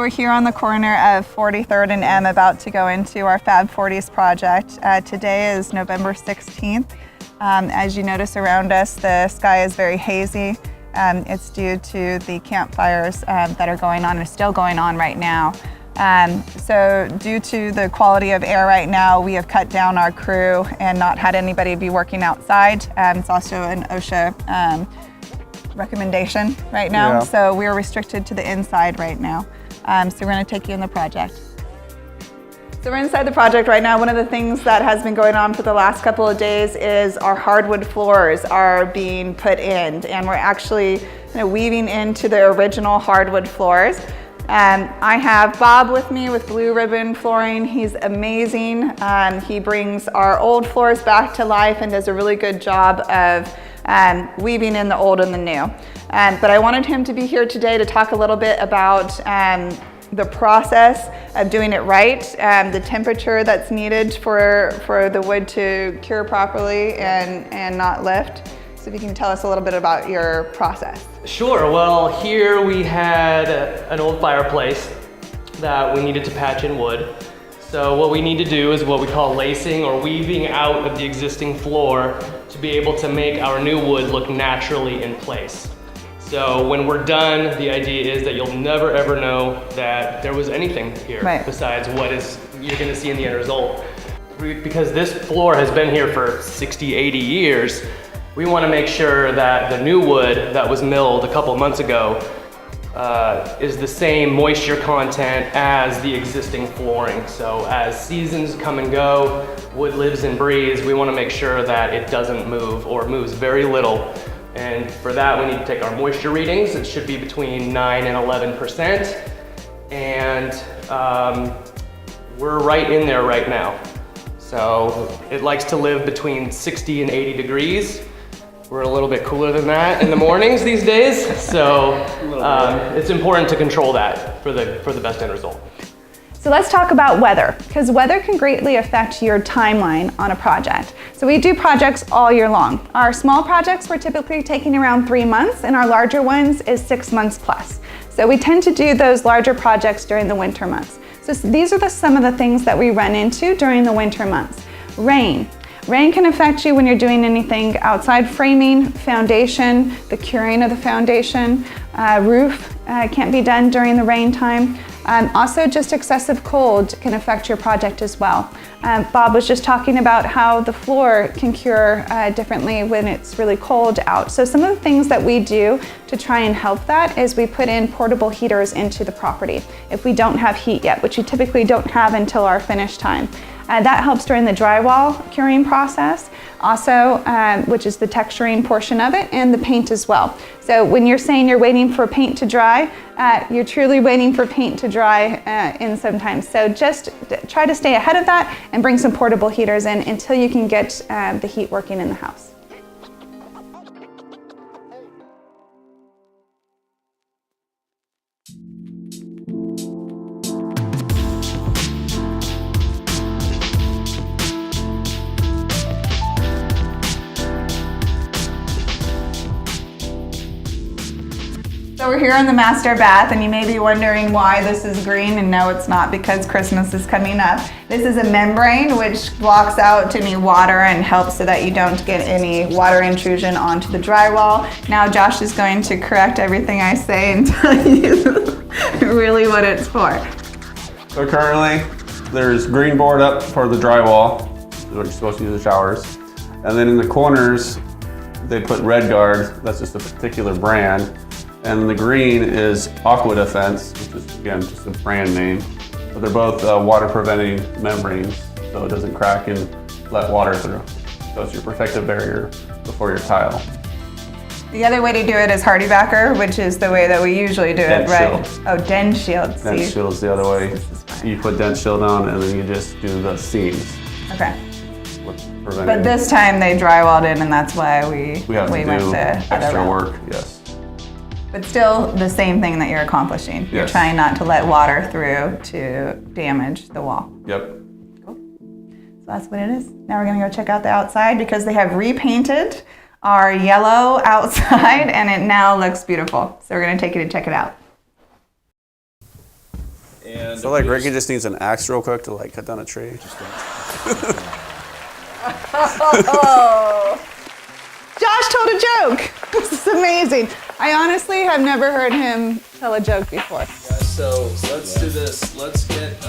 we're here on the corner of 43rd and M, about to go into our Fab 40s project. Today is November 16th. As you notice around us, the sky is very hazy. It's due to the campfires that are going on and still going on right now. So due to the quality of air right now, we have cut down our crew and not had anybody be working outside. It's also an OSHA recommendation right now, so we're restricted to the inside right now. So we're going to take you in the project. So we're inside the project right now. One of the things that has been going on for the last couple of days is our hardwood floors are being put in, and we're actually weaving into the original hardwood floors. I have Bob with me with Blue Ribbon Flooring. He's amazing. He brings our old floors back to life and does a really good job of weaving in the old and the new. But I wanted him to be here today to talk a little bit about the process of doing it right, the temperature that's needed for the wood to cure properly and not lift. So if you can tell us a little bit about your process. Sure. Well, here we had an old fireplace that we needed to patch in wood. So what we need to do is what we call lacing or weaving out of the existing floor to be able to make our new wood look naturally in place. So when we're done, the idea is that you'll never ever know that there was anything here besides what you're gonna see in the end result. Because this floor has been here for 60, 80 years, we wanna make sure that the new wood that was milled a couple months ago is the same moisture content as the existing flooring. So as seasons come and go, wood lives and breathes, we wanna make sure that it doesn't move or moves very little. And for that, we need to take our moisture readings. It should be between 9 and 11%. And we're right in there right now. So it likes to live between 60 and 80 degrees. We're a little bit cooler than that in the mornings these days. So it's important to control that for the best end result. So let's talk about weather, because weather can greatly affect your timeline on a project. So we do projects all year long. Our small projects we're typically taking around 3 months, and our larger ones is 6 months plus. So we tend to do those larger projects during the winter months. So these are some of the things that we run into during the winter months. Rain. Rain can affect you when you're doing anything outside framing, foundation, the curing of the foundation, roof can't be done during the rain time. Also, just excessive cold can affect your project as well. Bob was just talking about how the floor can cure differently when it's really cold out. So some of the things that we do to try and help that is we put in portable heaters into the property if we don't have heat yet, which we typically don't have until our finish time. That helps during the drywall curing process, also, which is the texturing portion of it, and the paint as well. So when you're saying you're waiting for paint to dry, you're truly waiting for paint to dry in sometimes. So just try to stay ahead of that and bring some portable heaters in until you can get the heat working in the house. So we're here in the master bath, and you may be wondering why this is green, and no, it's not because Christmas is coming up. This is a membrane which blocks out any water and helps so that you don't get any water intrusion onto the drywall. Now Josh is going to correct everything I say and tell you really what it's for. So currently there's green board up for the drywall, what you're supposed to use in the showers. And then in the corners, they put red guard, that's just a particular brand. And the green is Aqua Defense, which is again just a brand name. But they're both water preventing membranes, so it doesn't crack and let water through. So it's your protective barrier before your tile. The other way to do it is hardy backer, which is the way that we usually do it, right? Shield. Oh, dent shield. Dent shield's the other way. You put dent shield on and then you just do the seams. Okay. But this time they drywalled in, and that's why we have to went do the extra work, yes. But still the same thing that you're accomplishing. Yes. You're trying not to let water through to damage the wall. Yep. Cool. So that's what it is. Now we're gonna go check out the outside because they have repainted our yellow outside and it now looks beautiful. So we're gonna take you to check it out. And So like Ricky just needs an axe real quick to like cut down a tree. Oh, Josh told a joke. This is amazing. I honestly have never heard him tell a joke before. so let's do this. Let's get.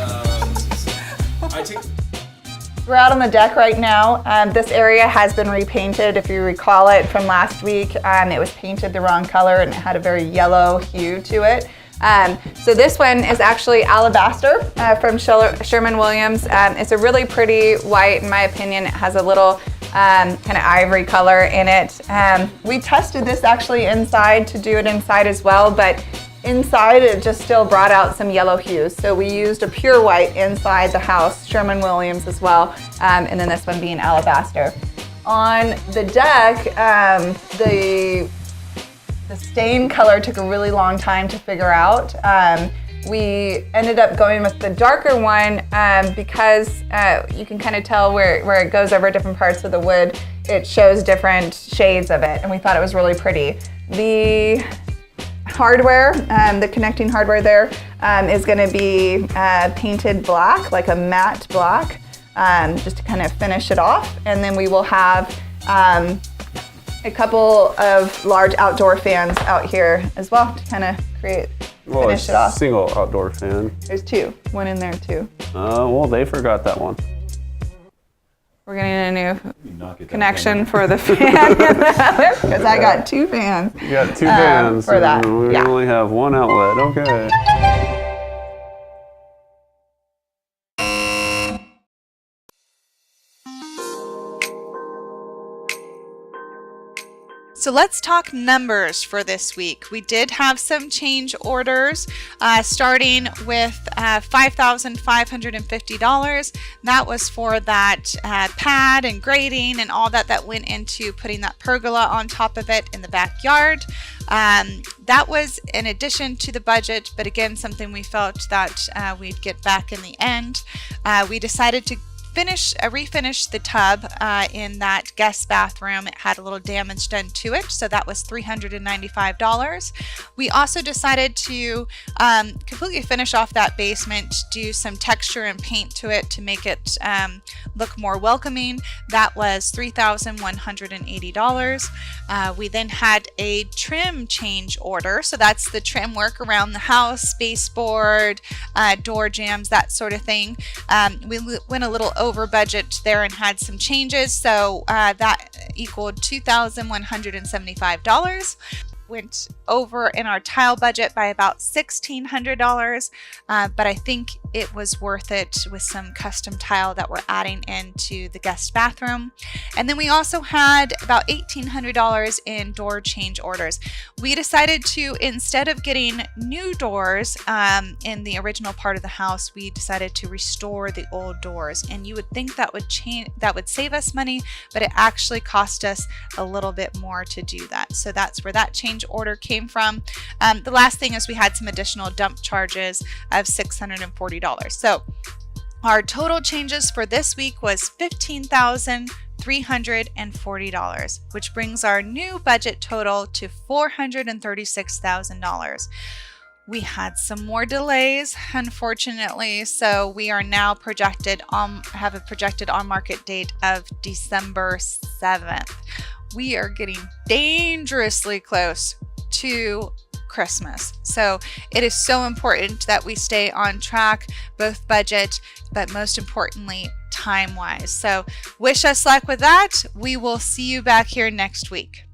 We're out on the deck right now. This area has been repainted. If you recall it from last week, it was painted the wrong color and it had a very yellow hue to it. So this one is actually alabaster from Sherwin-Williams. It's a really pretty white, in my opinion. It has a little kind of ivory color in it. We tested this actually inside to do it inside as well, but inside it just still brought out some yellow hues. So we used a pure white inside the house, Sherwin-Williams as well, and then this one being alabaster. On the deck, the stain color took a really long time to figure out. We ended up going with the darker one because you can kind of tell where it goes over different parts of the wood. It shows different shades of it, and we thought it was really pretty. The hardware, the connecting hardware there is going to be painted black, like a matte black, just to kind of finish it off. And then we will have a couple of large outdoor fans out here as well to kind of finish it off. Single outdoor fan. There's two, one in there too. Well, they forgot that one. We're getting a new connection for the fan because I got two fans. You got two fans for that. We only have one outlet. Okay. So let's talk numbers for this week. We did have some change orders, starting with $5,550. That was for that pad and grading and all that went into putting that pergola on top of it in the backyard. That was in addition to the budget, but again, something we felt that we'd get back in the end. We decided to refinish the tub in that guest bathroom. It had a little damage done to it, so that was $395. We also decided to completely finish off that basement, do some texture and paint to it to make it look more welcoming. That was $3,180. We then had a trim change order, so that's the trim work around the house, baseboard, door jambs, that sort of thing. We went a little over budget there and had some changes, so that equaled $2,175. Went over in our tile budget by about $1,600, but I think it was worth it with some custom tile that we're adding into the guest bathroom. And then we also had about $1,800 in door change orders. We decided to, instead of getting new doors in the original part of the house, we decided to restore the old doors. And you would think that would save us money, but it actually cost us a little bit more to do that. So that's where that change order came from. The last thing is we had some additional dump charges of $640. So our total changes for this week was $15,340, which brings our new budget total to $436,000. We had some more delays, unfortunately, so we are now have a projected on-market date of December 7th. We are getting dangerously close to Christmas. So it is so important that we stay on track, both budget, but most importantly, time-wise. So wish us luck with that. We will see you back here next week.